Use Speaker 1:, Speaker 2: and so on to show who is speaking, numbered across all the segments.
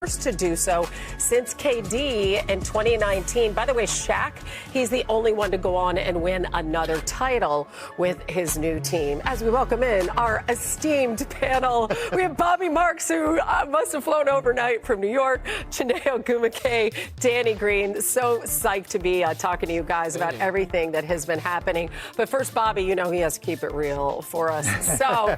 Speaker 1: first to do so since KD in 2019. By the way, Shaq, he's the only one to go on and win another title with his new team. As we welcome in our esteemed panel, we have Bobby Marks, who must have flown overnight from New York, Chineo Gumake, Danny Green. So psyched to be talking to you guys about everything that has been happening. But first, Bobby, you know he has to keep it real for us. So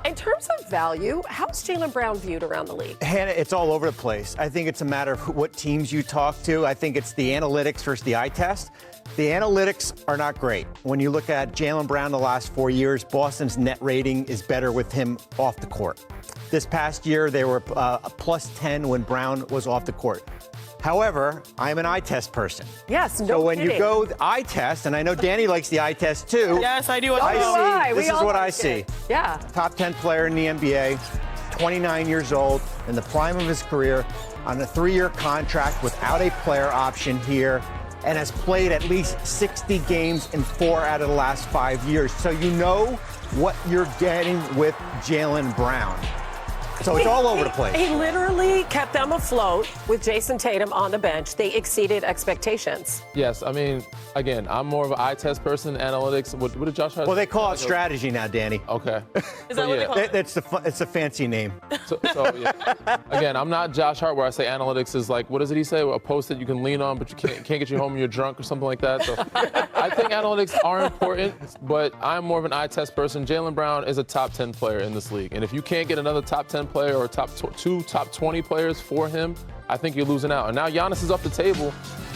Speaker 1: in terms of value, how's Jaylen Brown viewed around the league?
Speaker 2: Hannah, it's all over the place. I think it's a matter of what teams you talk to. I think it's the analytics versus the eye test. The analytics are not great. When you look at Jaylen Brown the last 4 years, Boston's net rating is better with him off the court. This past year, they were plus 10 when Brown was off the court. However, I'm an eye test person.
Speaker 1: Yes, no
Speaker 2: So when
Speaker 1: kidding.
Speaker 2: you go eye test, and I know Danny likes the eye test too.
Speaker 3: Yes, I do.
Speaker 2: This is what I see.
Speaker 1: Yeah.
Speaker 2: Top 10 player in the NBA, 29 years old, in the prime of his career, on a 3-year contract without a player option here, and has played at least 60 games in 4 out of the last 5 years. So you know what you're getting with Jaylen Brown. So it's all over the place.
Speaker 1: He literally kept them afloat with Jason Tatum on the bench. They exceeded expectations.
Speaker 4: Yes, I mean, again, I'm more of an eye test person, analytics. What did Josh have?
Speaker 2: Well, they call it strategy now, Danny.
Speaker 4: Okay.
Speaker 3: Is that what they call it?
Speaker 2: It's a fancy name.
Speaker 4: So yeah. Again, I'm not Josh Hart where I say analytics is like, what does he say? A post that you can lean on, but you can't get you home when you're drunk or something like that. So I think analytics are important, but I'm more of an eye test person. Jaylen Brown is a top 10 player in this league. And if you can't get another top 10 player or two top 20 players for him, I think you're losing out. And now Giannis is off the table.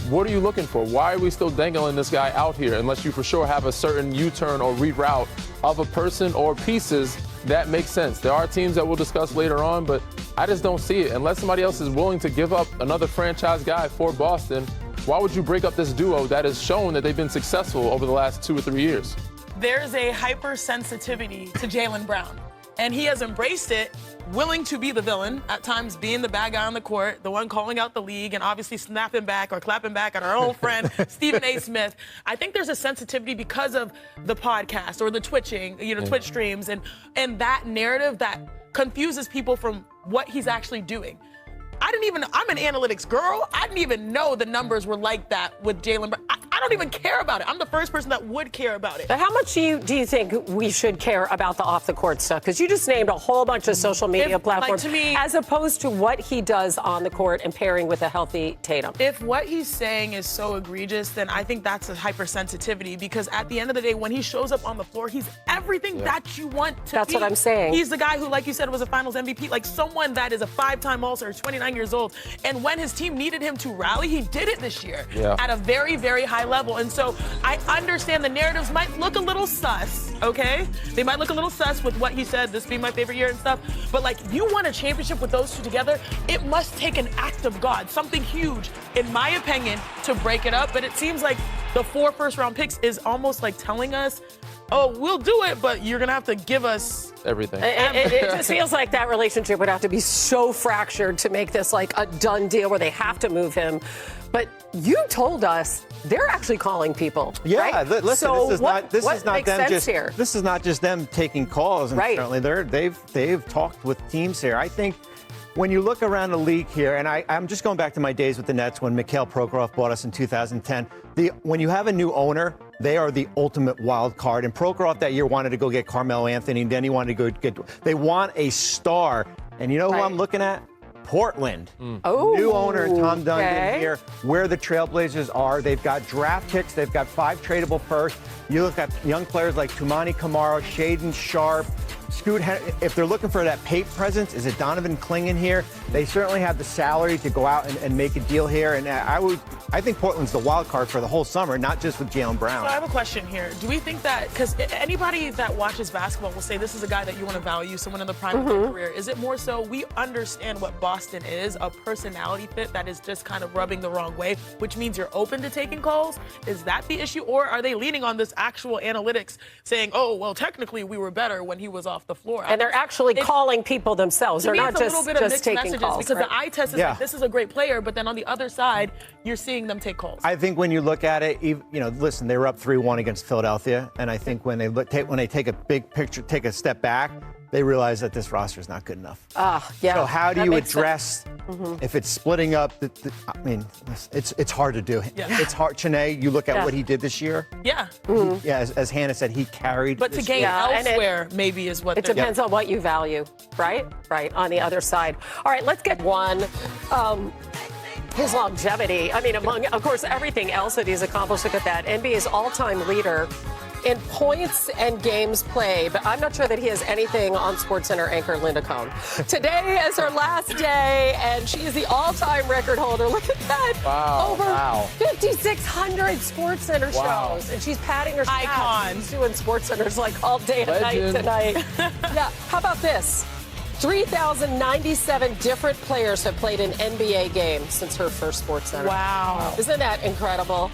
Speaker 4: What are you looking for? Why are we still dangling this guy out here unless you for sure have a certain U-turn or reroute of a person or pieces that make sense? There are teams that we'll discuss later on, but I just don't see it. Unless somebody else is willing to give up another franchise guy for Boston, why would you break up this duo that has shown that they've been successful over the last 2 or 3 years?
Speaker 3: There's a hypersensitivity to Jaylen Brown, and he has embraced it, willing to be the villain, at times being the bad guy on the court, the one calling out the league, and obviously snapping back or clapping back at our own friend, Stephen A. Smith. I think there's a sensitivity because of the podcast or the twitching, Twitch streams, and that narrative that confuses people from what he's actually doing. I'm an analytics girl. I didn't even know the numbers were like that with Jaylen Brown. I don't even care about it. I'm the first person that would care about it.
Speaker 1: But how much do you think we should care about the off-the-court stuff? Because you just named a whole bunch of social media platforms,
Speaker 3: to me,
Speaker 1: as opposed to what he does on the court and pairing with a healthy Tatum.
Speaker 3: If what he's saying is so egregious, then I think that's a hypersensitivity, because at the end of the day, when he shows up on the floor, he's everything that you want to be.
Speaker 1: That's what I'm saying.
Speaker 3: He's the guy who, like you said, was a finals MVP, like someone that is a 5-time All-Star, 29 years old. And when his team needed him to rally, he did it this year at a very, very high level. And so I understand the narratives might look a little sus, okay? They might look a little sus with what he said, this being my favorite year and stuff. But, like, you won a championship with those two together, it must take an act of God, something huge, in my opinion, to break it up. But it seems like the 4 first-round picks is almost like telling us, oh, we'll do it, but you're going to have to give us
Speaker 4: everything.
Speaker 1: It just feels like that relationship would have to be so fractured to make this like a done deal where they have to move him. But you told us they're actually calling people.
Speaker 2: Yeah,
Speaker 1: right?
Speaker 2: Listen,
Speaker 1: so
Speaker 2: this is not them just
Speaker 1: here?
Speaker 2: This is not just them taking calls, and
Speaker 1: right.
Speaker 2: certainly they've talked with teams here. I think when you look around the league here, and I'm just going back to my days with the Nets when Mikhail Prokhorov bought us in 2010. When you have a new owner, they are the ultimate wild card. And Prokhorov that year wanted to go get Carmelo Anthony, and then he wanted to go get. They want a star, and you know who I'm looking at? Portland.
Speaker 1: Oh,
Speaker 2: new owner Tom Duncan here, where the Trailblazers are. They've got draft picks. They've got 5 tradable firsts. You look at young players like Tumani Kamara, Shaden Sharpe, Scoot. If they're looking for that Pape presence, is it Donovan Clingan here? They certainly have the salary to go out and make a deal here. And I think Portland's the wild card for the whole summer, not just with Jaylen Brown.
Speaker 3: So I have a question here. Do we think that, because anybody that watches basketball will say this is a guy that you want to value, someone in the prime of their career. Is it more so we understand what Boston is, a personality fit that is just kind of rubbing the wrong way, which means you're open to taking calls? Is that the issue? Or are they leaning on this actual analytics saying, oh, well, technically we were better when he was off the floor?
Speaker 1: And they're actually calling people themselves. They're not just taking
Speaker 3: messages,
Speaker 1: calls.
Speaker 3: because the eye test is like, this is a great player, but then on the other side, you're seeing them take calls.
Speaker 2: I think when you look at it, listen, they were up 3-1 against Philadelphia, and I think when they take a big picture, take a step back, they realize that this roster is not good enough.
Speaker 1: Yeah.
Speaker 2: So how do
Speaker 1: that
Speaker 2: you
Speaker 1: makes
Speaker 2: address if it's splitting up? I mean, it's hard to do.
Speaker 3: Yeah.
Speaker 2: It's hard. Chene, you look at what he did this year.
Speaker 3: Yeah.
Speaker 2: Yeah, as Hannah said, he carried.
Speaker 3: But to
Speaker 2: this
Speaker 3: gain
Speaker 2: team.
Speaker 3: elsewhere, maybe is what
Speaker 1: It depends on what you value, right? Right, on the other side. All right, let's get one. His longevity, I mean, among, of course, everything else that he's accomplished. Look at that. NBA's all-time leader in points and games played, but I'm not sure that he has anything on SportsCenter anchor Linda Cohn. Today is her last day, and she is the all-time record holder. Look at that.
Speaker 4: Wow.
Speaker 1: Over 5,600 SportsCenter shows, and she's patting her stats.
Speaker 3: Icon.
Speaker 1: She's doing SportsCenters like all day and
Speaker 4: Legend.
Speaker 1: night tonight. Yeah, how about this? 3,097 different players have played an NBA game since her first SportsCenter.
Speaker 3: Wow.
Speaker 1: Isn't that incredible?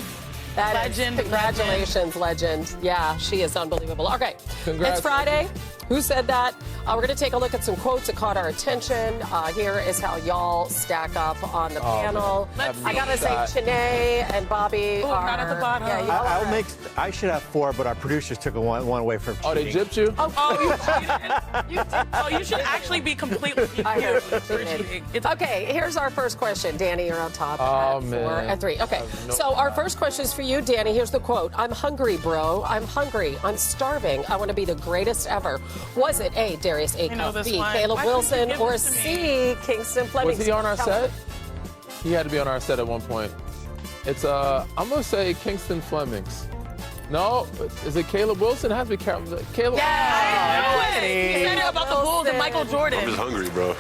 Speaker 1: That
Speaker 3: Legend,
Speaker 1: is, congratulations, legend. Yeah, she is unbelievable. Okay,
Speaker 4: Congrats.
Speaker 1: it's Friday. Who said that? We're going to take a look at some quotes that caught our attention. Here is how y'all stack up on the panel. I got to say, Chene and Bobby are...
Speaker 3: not at the bottom.
Speaker 1: Yeah, y'all are-
Speaker 2: I should have 4, but our producers took one away from cheating.
Speaker 4: Oh, they gypped you?
Speaker 3: You should actually be completely
Speaker 1: I heard you
Speaker 3: for
Speaker 1: cheated.
Speaker 3: cheating. It's
Speaker 1: Okay, here's our first question. Danny, you're on top
Speaker 4: Oh,
Speaker 1: at 4
Speaker 4: man.
Speaker 1: and 3. Okay,
Speaker 4: No
Speaker 1: so our
Speaker 4: doubt.
Speaker 1: first question is for you, Danny. Here's the quote. I'm hungry, bro. I'm hungry. I'm starving. I want to be the greatest ever. Was it A, Darius
Speaker 3: know
Speaker 1: Acuff,
Speaker 3: this
Speaker 1: B,
Speaker 3: one.
Speaker 1: Caleb
Speaker 3: Why couldn't you
Speaker 1: Wilson,
Speaker 3: give
Speaker 1: or
Speaker 3: this to
Speaker 1: C, Kingston Fleming?
Speaker 4: Was he on our
Speaker 1: Tell
Speaker 4: set?
Speaker 1: me.
Speaker 4: He had to be on our set at one point. It's I'm gonna say Kingston Flemings. No, is it Caleb Wilson? It has to be Caleb.
Speaker 3: I knew it. He said it about the Bulls and Michael Jordan.
Speaker 5: I'm just hungry, bro.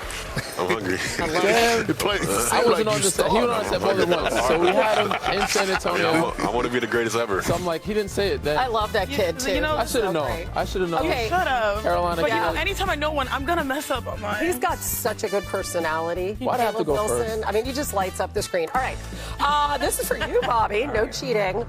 Speaker 5: I'm hungry.
Speaker 4: Damn.
Speaker 5: He played-
Speaker 4: I wasn't on the set. He was on our set more than once. So we had him in San Antonio.
Speaker 5: I want to be the greatest ever.
Speaker 4: So I'm like, he didn't say it then.
Speaker 1: I love that kid, too.
Speaker 3: you know-
Speaker 4: I should have
Speaker 1: So
Speaker 4: known.
Speaker 1: great.
Speaker 4: I should have known.
Speaker 1: Okay.
Speaker 3: Shut up.
Speaker 4: Carolina
Speaker 3: But you know,
Speaker 4: kid.
Speaker 3: anytime I know one, I'm gonna mess up on mine.
Speaker 1: He's got such a good personality.
Speaker 4: Why'd I have to
Speaker 1: Caleb
Speaker 4: go
Speaker 1: Wilson.
Speaker 4: first?
Speaker 1: I mean, he just lights up the screen. All right. This is for you, Bobby. No cheating.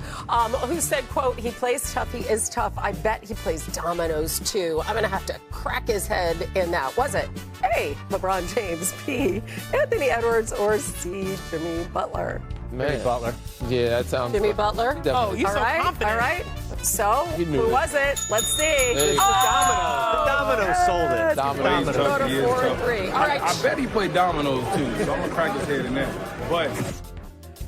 Speaker 1: Who said, quote, he plays tough, he is tough. I bet he plays dominoes, too. I'm going to have to crack his head in that. Was it A, LeBron James, B, Anthony Edwards, or C, Jimmy Butler?
Speaker 4: Man.
Speaker 2: Butler.
Speaker 4: Yeah, that sounds.
Speaker 1: Jimmy Butler?
Speaker 4: Definitely.
Speaker 3: Oh, you
Speaker 1: All
Speaker 3: so
Speaker 1: right.
Speaker 3: confident.
Speaker 1: All right. So,
Speaker 4: He knew
Speaker 1: who
Speaker 4: it.
Speaker 1: was it? Let's see.
Speaker 4: There you go.
Speaker 2: Dominoes sold it.
Speaker 4: Dominoes.
Speaker 1: Go to
Speaker 6: He is
Speaker 1: 4 and
Speaker 6: tough.
Speaker 1: 3. All right.
Speaker 6: I bet he played dominoes too, so I'm gonna crack his head in that. But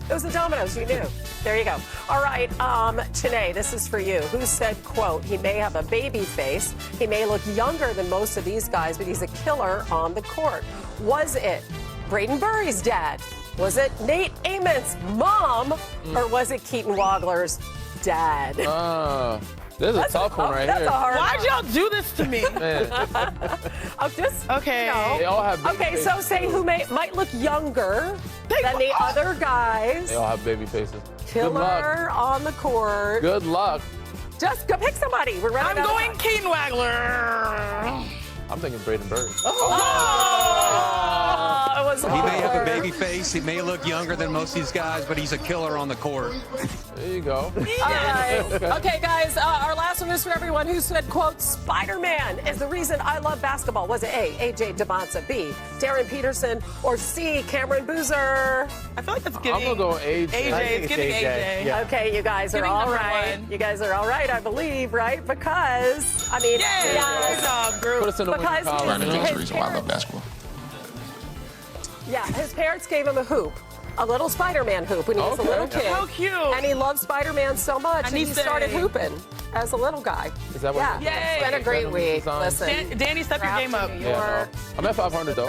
Speaker 1: It was the dominoes, you knew. There you go. All right, Chene, this is for you. Who said, quote, he may have a baby face, he may look younger than most of these guys, but he's a killer on the court. Was it Braden Burry's dad? Was it Nate Amon's mom? Or was it Keaton Wagler's dad?
Speaker 4: This is a tough one right
Speaker 1: that's
Speaker 4: here.
Speaker 1: a hard
Speaker 3: Why'd
Speaker 1: one.
Speaker 3: y'all do this to me?
Speaker 4: Man,
Speaker 1: Oh, just,
Speaker 3: Okay.
Speaker 1: you know.
Speaker 4: they all have baby
Speaker 1: Okay,
Speaker 4: faces.
Speaker 1: so say who might look younger than the other guys.
Speaker 4: They all have baby faces. Good luck.
Speaker 1: Killer on the court.
Speaker 4: Good luck.
Speaker 1: Just go pick somebody. We're running
Speaker 3: I'm
Speaker 1: out of
Speaker 3: going
Speaker 1: time.
Speaker 3: Keaton Wagler.
Speaker 4: I'm thinking Braden Burry.
Speaker 1: Oh, it was
Speaker 7: He may have a
Speaker 1: hard.
Speaker 7: baby face. He may look younger than most of these guys, but he's a killer on the court.
Speaker 4: There you go.
Speaker 1: All right. Okay, guys, our last one is for everyone who said, quote, Spider-Man is the reason I love basketball. Was it A, AJ DeBonza, B, Darren Peterson, or C, Cameron Boozer?
Speaker 3: I feel like that's
Speaker 4: I'm
Speaker 3: giving.
Speaker 4: gonna go AJ.
Speaker 3: AJ,
Speaker 2: I think
Speaker 3: it's
Speaker 2: it's
Speaker 3: giving
Speaker 2: AJ.
Speaker 3: AJ.
Speaker 2: Yeah.
Speaker 1: Okay, you guys are
Speaker 3: Giving
Speaker 1: all
Speaker 3: number
Speaker 1: right.
Speaker 3: one.
Speaker 1: You guys are all right, I believe, right? Because, I mean,
Speaker 3: Yay! Good
Speaker 1: yeah,
Speaker 3: job, group.
Speaker 4: Put us in the winning
Speaker 1: because
Speaker 4: column.
Speaker 1: his
Speaker 8: That's the reason why I love
Speaker 1: parents-
Speaker 8: basketball.
Speaker 1: Yeah, his parents gave him a hoop, a little Spider-Man hoop when he was a
Speaker 4: Okay.
Speaker 1: little kid.
Speaker 3: How cute.
Speaker 1: And he loved Spider-Man so much, and he
Speaker 3: Anise.
Speaker 1: started hooping as a little guy.
Speaker 4: Is that what?
Speaker 1: Yeah,
Speaker 3: Yay.
Speaker 1: it's been a great week.
Speaker 4: Design?
Speaker 1: Listen,
Speaker 3: Danny, step your
Speaker 1: draft
Speaker 3: game
Speaker 1: in
Speaker 3: up.
Speaker 1: New
Speaker 4: Yeah,
Speaker 1: York.
Speaker 4: no. I'm at 500 though.